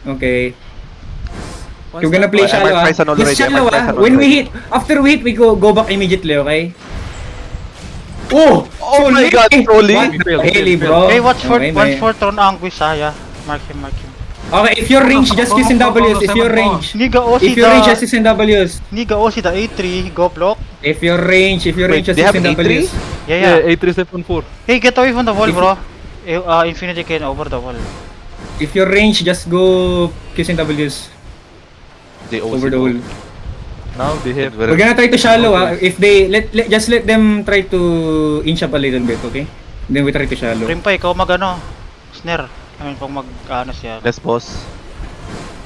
Okay. You're gonna play shallow, Mark Price on Just already, shallow, Mark Price on When we already. hit, after we hit, we go back immediately, okay? Oh! Oh my God, Trolly! What the hell, bro? Hey, watch for Okay, Tron Anguish, Saya. Mark him. Okay, if you're range, just use in W's. If you're range. Niga OC If you're range, just use in W's. Niga OC the A3, go block. If you're range, just they use have in an A3? W's. Yeah. A374. Hey, get away from the wall, If- bro. Infinity can over the wall. If you're range, just go use in W's. They Over the wall. Now they have. We're gonna try to shallow, If they, just let them try to inch up a little bit, okay? Then we try to shallow. Rimpa, ikaw snare. I mean, pag siya. Yes, boss.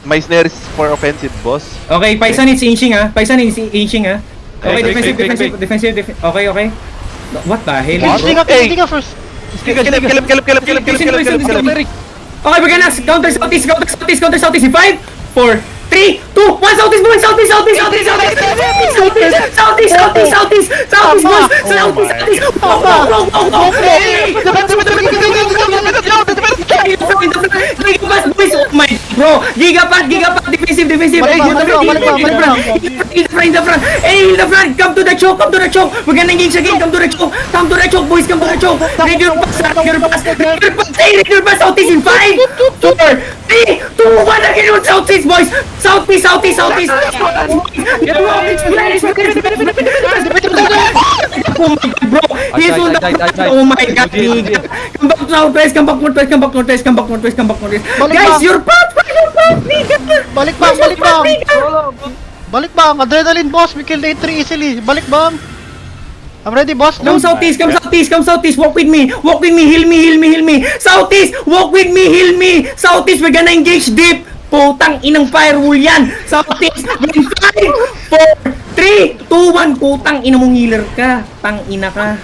My snare is for offensive, boss. Okay, Paisan is inching, Paisan is inching, Okay, Hey, defensive. Okay. What the hell, bro? Stiga first. Kill him. Okay, we're gonna counter southeast in 5, 4, 3, 2, 1, southeast, boys! Southeast, boys! Gigapass, boys! Oh my, bro! Gigapass, defensive! In the front! Hey, in the front! Come to the choke! We're gonna engage again! Come to the choke, boys! Regular pass! Hey, regular pass! Southeast in 5, 4, 3, 2, 1! Again on southeast, boys! Southeast! Oh my God, bro! He's on the... Oh my God! Come back southwest! Come back northwest! Guys, you're bad! Balik bang! Adrenaline, boss. We killed A3 easily. Balik bang! I'm ready, boss. Come southeast! Walk with me! Heal me! Southeast! Walk with me! Heal me! Southeast! We're gonna engage deep! Putang inang firewall yan! Southeast! 5, 4, 3, 2, 1! Putang ina mong healer ka! Tang ina ka!